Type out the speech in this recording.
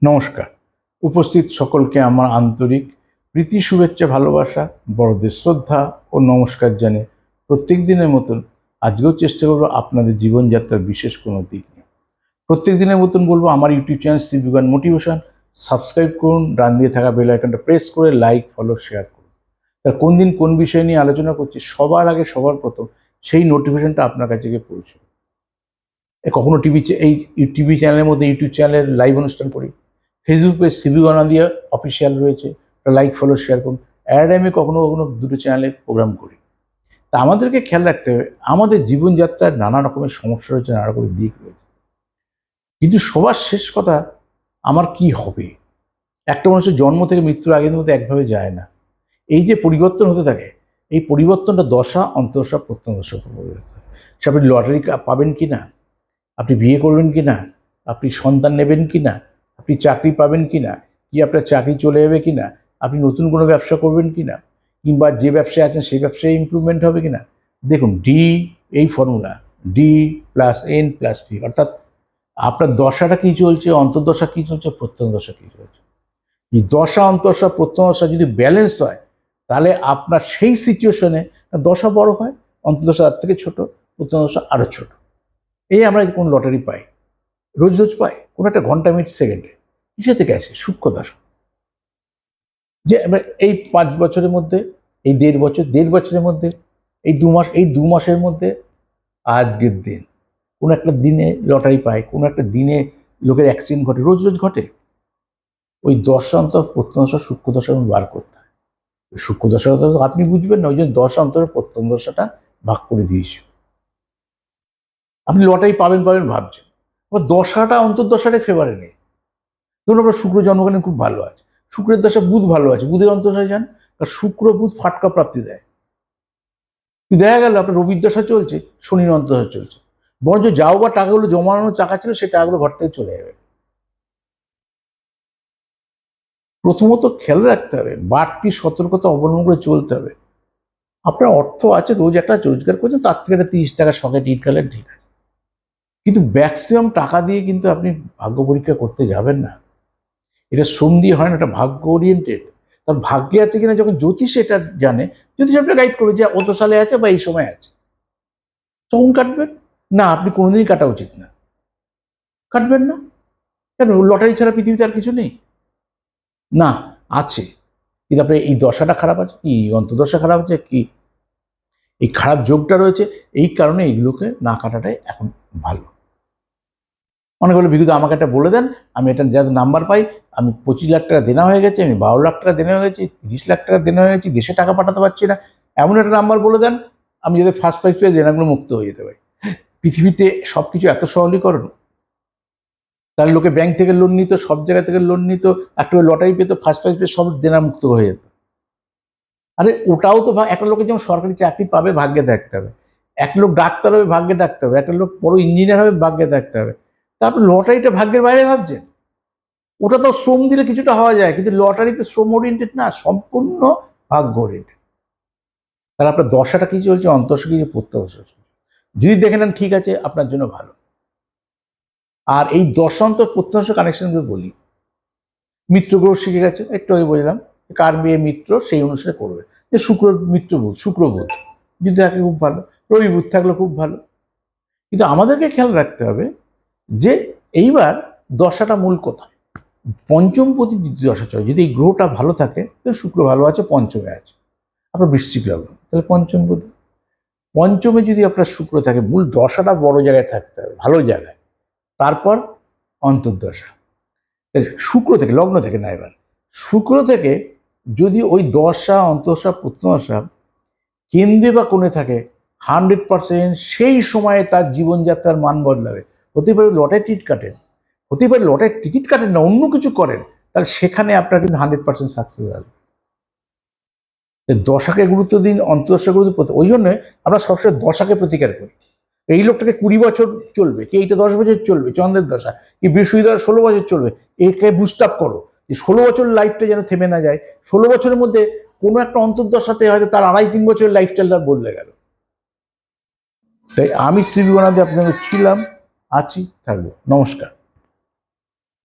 নমস্কার। উপস্থিত সকলকে আমার আন্তরিক প্রীতি, শুভেচ্ছা, ভালোবাসা, বড়দের শ্রদ্ধা ও নমস্কার জানিয়ে প্রত্যেক দিনের মতন আজকেও চেষ্টা করবো আপনাদের জীবনযাত্রার বিশেষ কোনো দিক নিয়ে। প্রত্যেক দিনের মতন বলবো আমার ইউটিউব চ্যানেল শ্রী বিজ্ঞান মোটিভেশন সাবস্ক্রাইব করুন, ডান দিয়ে থাকা বেল আইকনটা প্রেস করে লাইক, ফলো, শেয়ার করুন। তার কোন দিন কোন বিষয় নিয়ে আলোচনা করছি সবার আগে সবার প্রথম সেই নোটিফিকেশনটা আপনার কাছে গিয়ে পৌঁছবে। কখনো টিভি চ্যানেলের মধ্যে ইউটিউব চ্যানেলের লাইভ অনুষ্ঠান করি, Facebook page CB Ganadia official রয়েছে, লাইক, ফলো, শেয়ার করুন। অ্যাড আমি কখনো কখনো দুটো চ্যানেলে প্রোগ্রাম করি। তা আমাদেরকে খেয়াল রাখতে হবে, আমাদের জীবনযাত্রার নানা রকমের সমস্যা রয়েছে, নানা রকমের দিক রয়েছে, কিন্তু সবার শেষ কথা আমার কি হবে। একটা মানুষের জন্ম থেকে মৃত্যুর আগের মধ্যে একভাবে যায় না। এই যে পরিবর্তন হতে থাকে, এই পরিবর্তনটা দশা, অন্তর্দশা, প্রত্যন্তদশা পরিবর্তন। সে আপনি লটারি পাবেন কি না, আপনি বিয়ে করবেন কি না, আপনি সন্তান নেবেন কি না, আপনি চাকরি পাবেন কি না, কি আপনার চাকরি চলে যাবে কি না, আপনি নতুন কোনো ব্যবসা করবেন কি না, কিংবা যে ব্যবসায় আছেন সেই ব্যবসায় ইমপ্রুভমেন্ট হবে কি না। দেখুন, এই ফর্মুলা D+N+P, অর্থাৎ আপনার দশাটা কী চলছে, অন্তর্দশা কী চলছে, প্রত্যন্তদশা কী চলছে। এই দশা, অন্তর্দশা, প্রত্যন্তদশা যদি ব্যালেন্স হয় তাহলে আপনার সেই সিচুয়েশনে দশা বড় হয়, অন্তর্দশা তার থেকে ছোট, প্রত্যন্তদশা আরও ছোট। এই আমরা কোন লটারি পাই, রোজ রোজ পাই, কোনো একটা ঘন্টা মিনিট সেকেন্ডে। কিসে থেকে আসে? সূক্ষ্ম দশা। যে এই 5 বছরের মধ্যে, এই দেড় বছরের মধ্যে, এই দু মাসের মধ্যে আজকের দিন কোনো একটা দিনে লটারি পায়, কোনো একটা দিনে লোকের অ্যাক্সিডেন্ট ঘটে, রোজ রোজ ঘটে। ওই দশা অন্তর প্রত্যন্তদশা সূক্ষ্ম দশা বার করতে হয়। সূক্ষ্ম দশাটা তো আপনি বুঝবেন না, ওই জন্য দশা অন্তর প্রত্যন্তদশাটা ভাগ করে দিয়েছি। আপনি লটারি পাবেন ভাবছেন, দশাটা অন্তর্দশাটাই ফেভারে নেই। ধরুন আপনার শুক্র জন্মকালীন খুব ভালো আছে, শুক্রের দশা বুধ ভালো আছে, বুধের অন্তর্দশায় যান, আর শুক্র বুধ ফাটকা প্রাপ্তি দেয়। দেখা গেল আপনার রবির দশা চলছে, শনির অন্তর্দশা চলছে, বরঞ্চ যাও বা টাকাগুলো জমানোর টাকা ছিল সেই টাকাগুলো ঘর থেকে চলে যাবে। প্রথমত খেয়াল রাখতে হবে, বাড়তি সতর্কতা অবলম্বন করে চলতে হবে। আপনার অর্থ আছে, রোজ একটা রোজগার করছেন, তার থেকে একটা 30 টাকা শখে টিট খেলেন, ঠিক আছে, কিন্তু ম্যাক্সিমাম টাকা দিয়ে কিন্তু আপনি ভাগ্য পরীক্ষা করতে যাবেন না। এটা শ্রম দিয়ে হয় না, এটা ভাগ্য ওরিয়েন্টেড। তার ভাগ্যে আছে কিনা যখন জ্যোতিষ এটা জানে, জ্যোতিষ আপনাকে গাইড করবে যে অত সালে আছে বা এই সময় আছে, তখন কাটবেন। না, আপনি কোনোদিনই কাটা উচিত না, কাটবেন না। কেন? লটারি ছাড়া পৃথিবীতে আর কিছু নেই না, আছে, কিন্তু আপনার এই দশাটা খারাপ আছে কি, অন্তর্দশা খারাপ আছে কি, এই খারাপ যোগটা রয়েছে, এই কারণে এইগুলোকে না কাটাটাই এখন ভালো। অনেক হলো বিদ্যুৎ আমাকে একটা বলে দেন, আমি এটা যাদের নাম্বার পাই, আমি 25 লাখ টাকা দেনা হয়ে গেছে, আমি 12 লাখ টাকা দেনা হয়ে গেছি, 30 লাখ টাকা দেনা হয়ে গেছি, দেশে টাকা পাঠাতে পারছি না, এমন একটা নাম্বার বলে দেন, আমি যাদের ফার্স্ট প্রাইজ পেয়ে দেনাগুলো মুক্ত হয়ে যেতে পারি। পৃথিবীতে সব কিছু এত সরলীকরণ। তাহলে লোকে ব্যাংক থেকে লোন নিত, সব জায়গা থেকে লোন নিত, একটা লটারি পেতো, ফার্স্ট প্রাইজ পেয়ে সব দেনা মুক্ত হয়ে যেত। আরে ওটাও তো একটা লোকের যেমন সরকারি চাকরি পাবে ভাগ্যে থাকতে হবে, এক লোক ডাক্তার হবে ভাগ্যে থাকতে হবে, একটা লোক বড় ইঞ্জিনিয়ার হবে ভাগ্যে থাকতে হবে। তারপর লটারিটা ভাগ্যের বাইরে ভাবছেন? ওটা তো শ্রম দিলে কিছুটা হওয়া যায়, কিন্তু লটারিতে শ্রম ওরিয়েন্টেড না, সম্পূর্ণ ভাগ্য ওরিয়েন্টেড। তাহলে আপনার দশাটা কি চলছে, অন্তর্দশা কি, প্রত্যন্তদশা চলছে, যদি দেখে নেন ঠিক আছে, আপনার জন্য ভালো। আর এই দশান্তর প্রত্যন্তদশা কানেকশনগুলো বলি, মিত্র গ্রহ শিখে গেছে, একটু আগে বললাম কার বিয়ে মিত্র সেই অনুসারে করবে। যে শুক্র মিত্র বুধ, শুক্র বুধ যদি থাকে খুব ভালো, রবি বুধ থাকলে খুব ভালো। কিন্তু আমাদেরকে খেয়াল রাখতে হবে যে এইবার দশাটা মূল কোথায়। পঞ্চম প্রতি দ্বিতীয় দশা চলে, যদি এই গ্রহটা ভালো থাকে, তাহলে শুক্র ভালো আছে, পঞ্চমে আছে, আপনার বৃশ্চিক লগ্ন, তাহলে পঞ্চম প্রতি, পঞ্চমে যদি আপনার শুক্র থাকে, মূল দশাটা বড় জায়গায় থাকতে হবে, ভালো জায়গায়, তারপর অন্তর্দশা। শুক্র থেকে, লগ্ন থেকে না, এবার শুক্র থেকে যদি ওই দশা, অন্তর্দশা, প্রত্যন্তদশা কেন্দ্রে বা কোণে থাকে, 100% সেই সময়ে তার জীবনযাত্রার মান বদলাবে। হতে পারে লটারি টিকিট কাটেন, হতে পারে লটারির টিকিট কাটেন না, অন্য কিছু করেন, তাহলে সেখানে আপনার কিন্তু 100% সাকসেস হবে। দশাকে গুরুত্ব দিন, অন্তর্দশা গুরুত্ব। ওই জন্য আমরা সবসময় দশাকে প্রতিকার করি। এই লোকটাকে 20 বছর চলবে, কি এইটা 10 বছর চলবে, চন্দ্রের দশা, কি বৃহস্পতি দশা 16 বছর চলবে, একে বুস্ট আপ করো, যে 16 বছর লাইফটা যেন থেমে না যায়। 16 বছরের মধ্যে কোনো একটা অন্তর্দশাতে হয়তো তার 2.5-3 বছরের লাইফস্টাইলটা বদলে গেল। তাই আমি শ্রী বিবনাথে আপনাদের ছিলাম, আছি, থাকবো। নমস্কার।